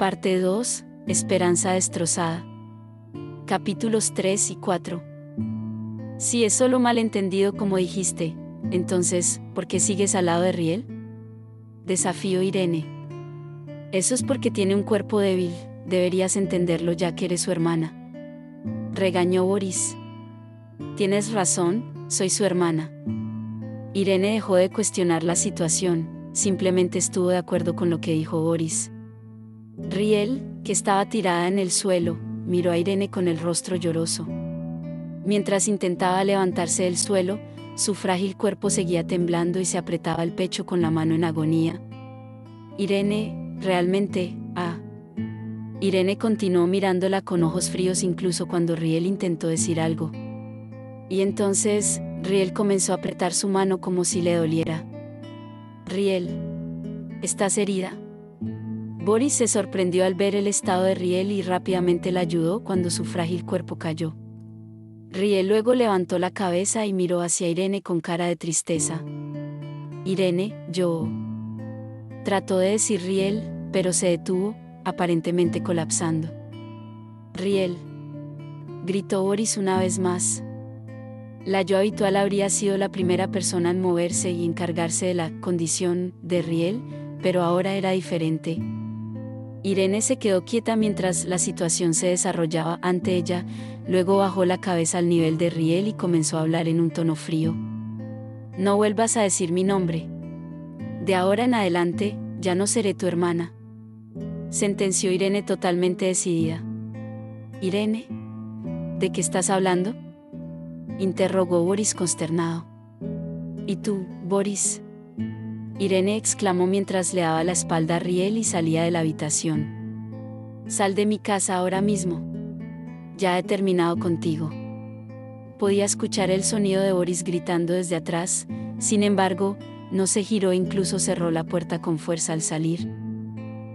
Parte 2, Esperanza destrozada. Capítulos 3 y 4. Si es solo malentendido como dijiste, entonces, ¿por qué sigues al lado de Riel? Desafío Irene. Eso es porque tiene un cuerpo débil, deberías entenderlo ya que eres su hermana. Regañó Boris. Tienes razón, soy su hermana. Irene dejó de cuestionar la situación, simplemente estuvo de acuerdo con lo que dijo Boris. Riel, que estaba tirada en el suelo, miró a Irene con el rostro lloroso. Mientras intentaba levantarse del suelo, su frágil cuerpo seguía temblando y se apretaba el pecho con la mano en agonía. Irene, realmente, Irene continuó mirándola con ojos fríos incluso cuando Riel intentó decir algo. Y entonces, Riel comenzó a apretar su mano como si le doliera. Riel, ¿estás herida? Boris se sorprendió al ver el estado de Riel y rápidamente la ayudó cuando su frágil cuerpo cayó. Riel luego levantó la cabeza y miró hacia Irene con cara de tristeza. Irene, yo... Trató de decir Riel, pero se detuvo, aparentemente colapsando. Riel, gritó Boris una vez más. La yo habitual habría sido la primera persona en moverse y encargarse de la condición de Riel, pero ahora era diferente. Irene se quedó quieta mientras la situación se desarrollaba ante ella, luego bajó la cabeza al nivel de Riel y comenzó a hablar en un tono frío. No vuelvas a decir mi nombre. De ahora en adelante, ya no seré tu hermana. Sentenció Irene totalmente decidida. Irene, ¿de qué estás hablando? Interrogó Boris consternado. ¿Y tú, Boris? Irene exclamó mientras le daba la espalda a Riel y salía de la habitación. Sal de mi casa ahora mismo. Ya he terminado contigo. Podía escuchar el sonido de Boris gritando desde atrás, sin embargo, no se giró e incluso cerró la puerta con fuerza al salir.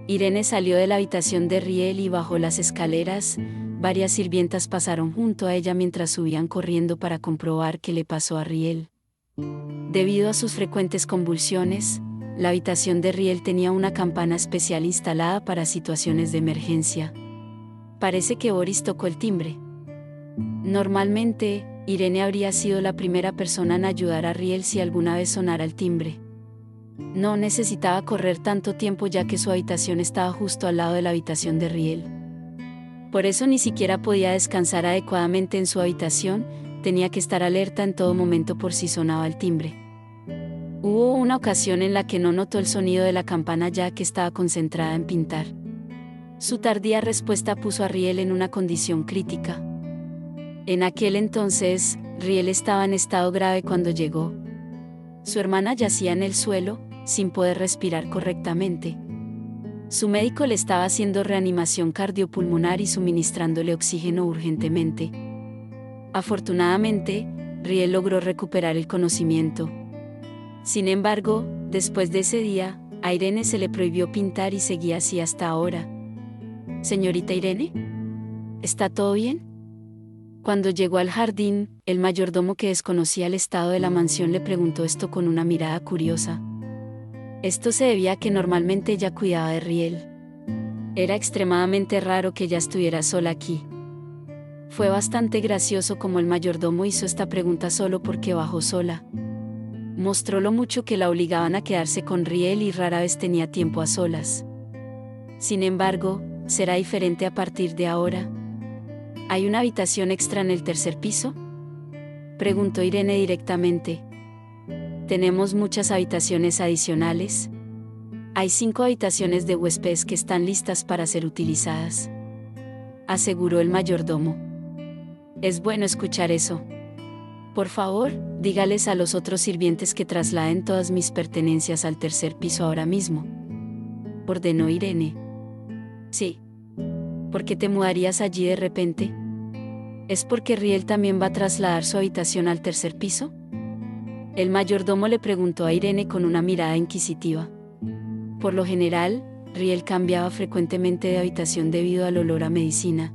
Irene salió de la habitación de Riel y bajó las escaleras. Varias sirvientas pasaron junto a ella mientras subían corriendo para comprobar qué le pasó a Riel. Debido a sus frecuentes convulsiones, la habitación de Riel tenía una campana especial instalada para situaciones de emergencia. Parece que Boris tocó el timbre. Normalmente, Irene habría sido la primera persona en ayudar a Riel si alguna vez sonara el timbre. No necesitaba correr tanto tiempo ya que su habitación estaba justo al lado de la habitación de Riel. Por eso ni siquiera podía descansar adecuadamente en su habitación, tenía que estar alerta en todo momento por si sonaba el timbre. Hubo una ocasión en la que no notó el sonido de la campana ya que estaba concentrada en pintar. Su tardía respuesta puso a Riel en una condición crítica. En aquel entonces, Riel estaba en estado grave cuando llegó. Su hermana yacía en el suelo, sin poder respirar correctamente. Su médico le estaba haciendo reanimación cardiopulmonar y suministrándole oxígeno urgentemente. Afortunadamente, Riel logró recuperar el conocimiento. Sin embargo, después de ese día, a Irene se le prohibió pintar y seguía así hasta ahora. Señorita Irene, ¿está todo bien? Cuando llegó al jardín, el mayordomo que desconocía el estado de la mansión le preguntó esto con una mirada curiosa. Esto se debía a que normalmente ella cuidaba de Riel. Era extremadamente raro que ella estuviera sola aquí. Fue bastante gracioso como el mayordomo hizo esta pregunta solo porque bajó sola. Mostró lo mucho que la obligaban a quedarse con Riel y rara vez tenía tiempo a solas. Sin embargo, ¿será diferente a partir de ahora? ¿Hay una habitación extra en el tercer piso? Preguntó Irene directamente. ¿Tenemos muchas habitaciones adicionales? Hay 5 habitaciones de huéspedes que están listas para ser utilizadas, aseguró el mayordomo. Es bueno escuchar eso. Por favor, dígales a los otros sirvientes que trasladen todas mis pertenencias al tercer piso ahora mismo, ordenó Irene. Sí. ¿Por qué te mudarías allí de repente? ¿Es porque Riel también va a trasladar su habitación al tercer piso? El mayordomo le preguntó a Irene con una mirada inquisitiva. Por lo general, Riel cambiaba frecuentemente de habitación debido al olor a medicina.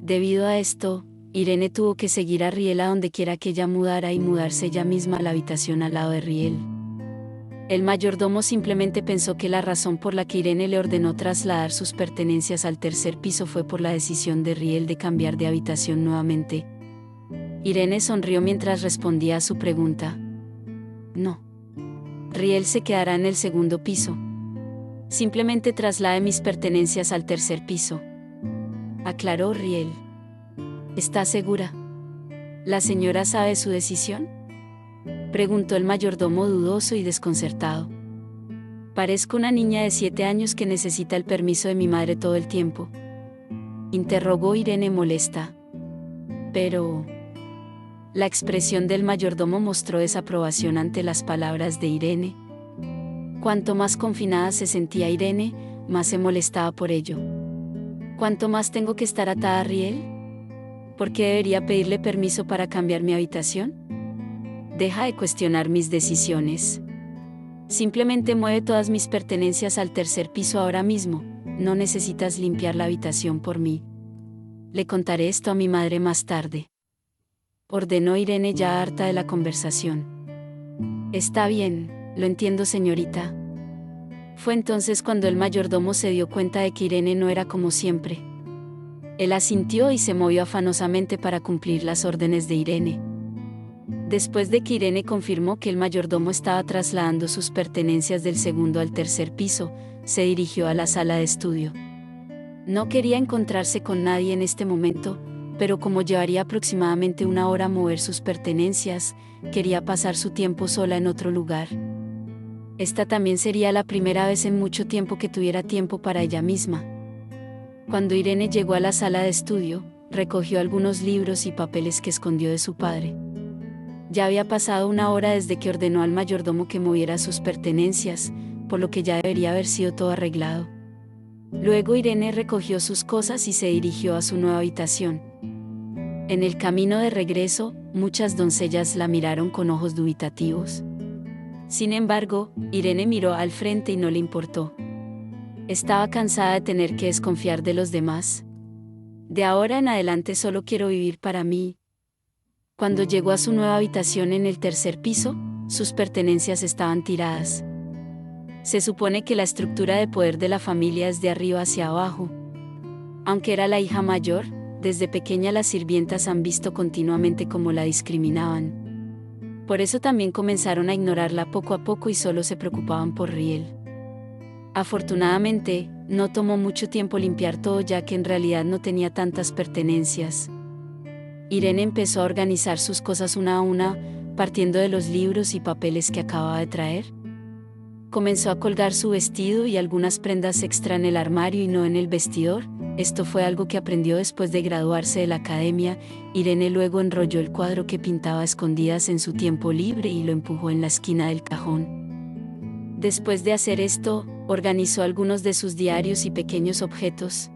Debido a esto, Irene tuvo que seguir a Riel a donde quiera que ella mudara y mudarse ella misma a la habitación al lado de Riel. El mayordomo simplemente pensó que la razón por la que Irene le ordenó trasladar sus pertenencias al tercer piso fue por la decisión de Riel de cambiar de habitación nuevamente. Irene sonrió mientras respondía a su pregunta. No. Riel se quedará en el segundo piso. Simplemente traslade mis pertenencias al tercer piso, aclaró Riel. ¿Está segura? ¿La señora sabe su decisión?, preguntó el mayordomo dudoso y desconcertado. Parezco una niña de 7 años que necesita el permiso de mi madre todo el tiempo, interrogó Irene molesta. Pero... La expresión del mayordomo mostró desaprobación ante las palabras de Irene. Cuanto más confinada se sentía Irene, más se molestaba por ello. ¿Cuánto más tengo que estar atada a Riel? ¿Por qué debería pedirle permiso para cambiar mi habitación? Deja de cuestionar mis decisiones. Simplemente mueve todas mis pertenencias al tercer piso ahora mismo, no necesitas limpiar la habitación por mí. Le contaré esto a mi madre más tarde, ordenó Irene ya harta de la conversación. Está bien, lo entiendo, señorita. Fue entonces cuando el mayordomo se dio cuenta de que Irene no era como siempre. Él asintió y se movió afanosamente para cumplir las órdenes de Irene. Después de que Irene confirmó que el mayordomo estaba trasladando sus pertenencias del segundo al tercer piso, se dirigió a la sala de estudio. No quería encontrarse con nadie en este momento, pero como llevaría aproximadamente 1 hora mover sus pertenencias, quería pasar su tiempo sola en otro lugar. Esta también sería la primera vez en mucho tiempo que tuviera tiempo para ella misma. Cuando Irene llegó a la sala de estudio, recogió algunos libros y papeles que escondió de su padre. Ya había pasado 1 hora desde que ordenó al mayordomo que moviera sus pertenencias, por lo que ya debería haber sido todo arreglado. Luego Irene recogió sus cosas y se dirigió a su nueva habitación. En el camino de regreso, muchas doncellas la miraron con ojos dubitativos. Sin embargo, Irene miró al frente y no le importó. Estaba cansada de tener que desconfiar de los demás. De ahora en adelante solo quiero vivir para mí. Cuando llegó a su nueva habitación en el tercer piso, sus pertenencias estaban tiradas. Se supone que la estructura de poder de la familia es de arriba hacia abajo. Aunque era la hija mayor, desde pequeña las sirvientas han visto continuamente cómo la discriminaban. Por eso también comenzaron a ignorarla poco a poco y solo se preocupaban por Riel. Afortunadamente, no tomó mucho tiempo limpiar todo ya que en realidad no tenía tantas pertenencias. Irene empezó a organizar sus cosas una a una, partiendo de los libros y papeles que acababa de traer. Comenzó a colgar su vestido y algunas prendas extra en el armario y no en el vestidor. Esto fue algo que aprendió después de graduarse de la academia. Irene luego enrolló el cuadro que pintaba a escondidas en su tiempo libre y lo empujó en la esquina del cajón. Después de hacer esto, organizó algunos de sus diarios y pequeños objetos.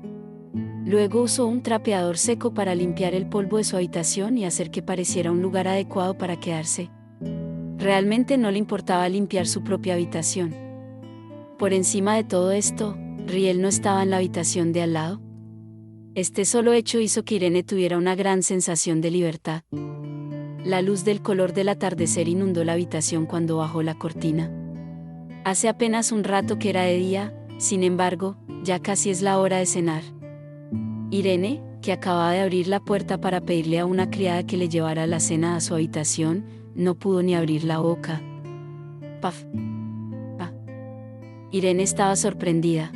Luego usó un trapeador seco para limpiar el polvo de su habitación y hacer que pareciera un lugar adecuado para quedarse. Realmente no le importaba limpiar su propia habitación. Por encima de todo esto, Riel no estaba en la habitación de al lado. Este solo hecho hizo que Irene tuviera una gran sensación de libertad. La luz del color del atardecer inundó la habitación cuando bajó la cortina. Hace apenas un rato que era de día, sin embargo, ya casi es la hora de cenar. Irene, que acababa de abrir la puerta para pedirle a una criada que le llevara la cena a su habitación, no pudo ni abrir la boca. ¡Paf! ¡Paf! Irene estaba sorprendida.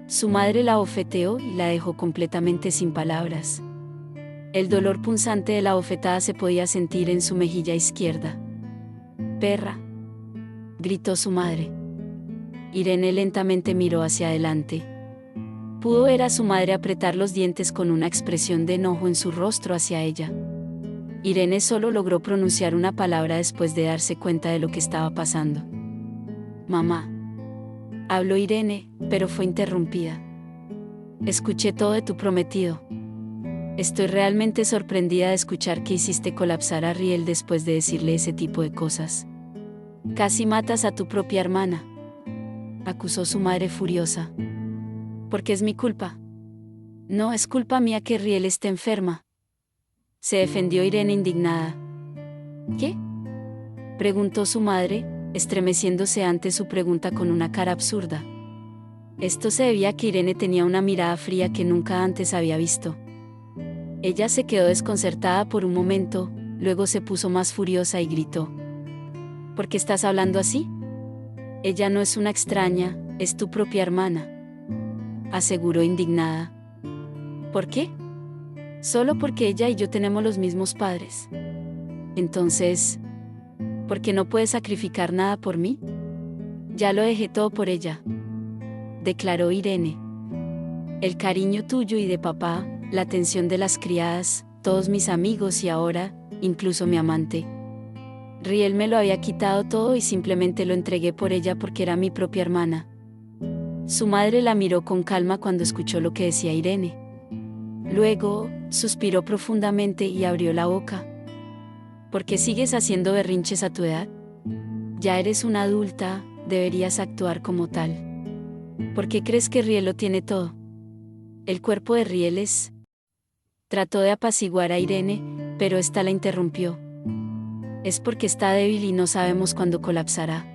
Su madre la bofeteó y la dejó completamente sin palabras. El dolor punzante de la bofetada se podía sentir en su mejilla izquierda. «¡Perra!», gritó su madre. Irene lentamente miró hacia adelante. Pudo ver a su madre apretar los dientes con una expresión de enojo en su rostro hacia ella. Irene solo logró pronunciar una palabra después de darse cuenta de lo que estaba pasando. «Mamá», habló Irene, pero fue interrumpida. «Escuché todo de tu prometido. Estoy realmente sorprendida de escuchar que hiciste colapsar a Riel después de decirle ese tipo de cosas. Casi matas a tu propia hermana», acusó su madre furiosa. «Porque es mi culpa». «No es culpa mía que Riel esté enferma», se defendió Irene indignada. «¿Qué?», preguntó su madre, estremeciéndose ante su pregunta con una cara absurda. Esto se debía a que Irene tenía una mirada fría que nunca antes había visto. Ella se quedó desconcertada por un momento, luego se puso más furiosa y gritó: ¿por qué estás hablando así? Ella no es una extraña, es tu propia hermana, aseguró indignada. ¿Por qué? Solo porque ella y yo tenemos los mismos padres. Entonces, ¿por qué no puedes sacrificar nada por mí? Ya lo dejé todo por ella, declaró Irene. El cariño tuyo y de papá, la atención de las criadas, todos mis amigos y ahora, incluso mi amante. Riel me lo había quitado todo y simplemente lo entregué por ella porque era mi propia hermana. Su madre la miró con calma cuando escuchó lo que decía Irene. Luego, suspiró profundamente y abrió la boca. ¿Por qué sigues haciendo berrinches a tu edad? Ya eres una adulta, deberías actuar como tal. ¿Por qué crees que Riel lo tiene todo? El cuerpo de Riel es... Trató de apaciguar a Irene, pero ésta la interrumpió. Es porque está débil y no sabemos cuándo colapsará.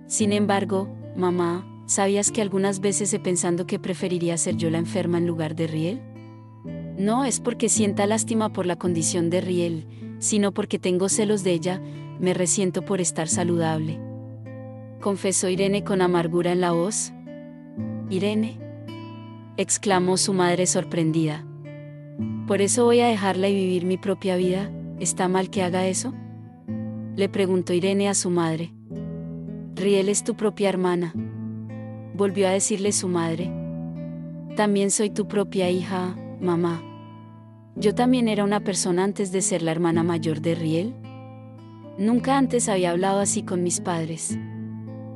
Sin embargo, mamá, ¿sabías que algunas veces he pensado que preferiría ser yo la enferma en lugar de Riel? No es porque sienta lástima por la condición de Riel, sino porque tengo celos de ella, me resiento por estar saludable. Confesó Irene con amargura en la voz. Irene, exclamó su madre sorprendida. ¿Por eso voy a dejarla y vivir mi propia vida? ¿Está mal que haga eso? Le preguntó Irene a su madre. Riel es tu propia hermana, volvió a decirle su madre. También soy tu propia hija, mamá. Yo también era una persona antes de ser la hermana mayor de Riel. Nunca antes había hablado así con mis padres.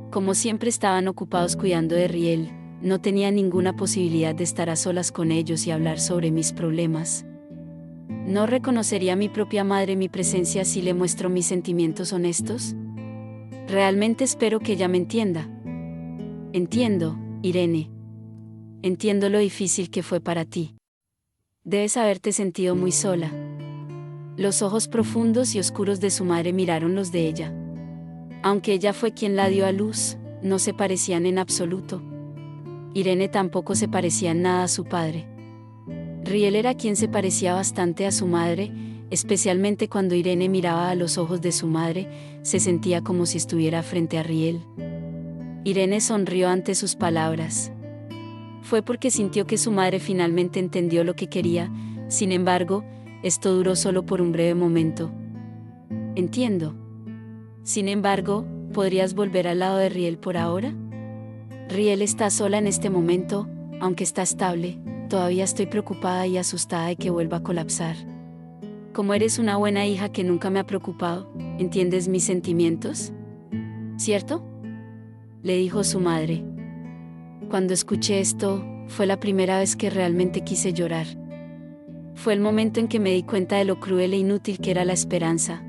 Como siempre estaban ocupados cuidando de Riel, no tenía ninguna posibilidad de estar a solas con ellos y hablar sobre mis problemas. ¿No reconocería a mi propia madre mi presencia si le muestro mis sentimientos honestos? Realmente espero que ella me entienda. Entiendo, Irene. Entiendo lo difícil que fue para ti. Debes haberte sentido muy sola. Los ojos profundos y oscuros de su madre miraron los de ella. Aunque ella fue quien la dio a luz, no se parecían en absoluto. Irene tampoco se parecía en nada a su padre. Riel era quien se parecía bastante a su madre, especialmente cuando Irene miraba a los ojos de su madre, se sentía como si estuviera frente a Riel. Irene sonrió ante sus palabras. Fue porque sintió que su madre finalmente entendió lo que quería, sin embargo, esto duró solo por un breve momento. Entiendo. Sin embargo, ¿podrías volver al lado de Riel por ahora? Riel está sola en este momento, aunque está estable, todavía estoy preocupada y asustada de que vuelva a colapsar. Como eres una buena hija que nunca me ha preocupado, ¿entiendes mis sentimientos? ¿Cierto? Le dijo su madre. Cuando escuché esto, fue la primera vez que realmente quise llorar. Fue el momento en que me di cuenta de lo cruel e inútil que era la esperanza.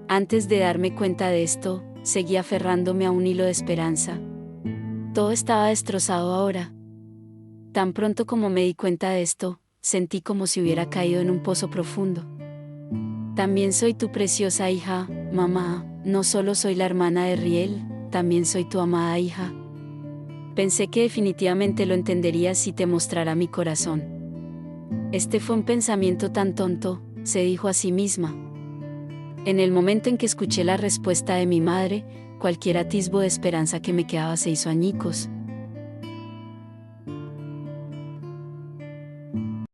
Antes de darme cuenta de esto, seguí aferrándome a un hilo de esperanza. Todo estaba destrozado ahora. Tan pronto como me di cuenta de esto, sentí como si hubiera caído en un pozo profundo. También soy tu preciosa hija, mamá, no solo soy la hermana de Riel, también soy tu amada hija. Pensé que definitivamente lo entenderías si te mostrara mi corazón. Este fue un pensamiento tan tonto, se dijo a sí misma. En el momento en que escuché la respuesta de mi madre, cualquier atisbo de esperanza que me quedaba se hizo añicos.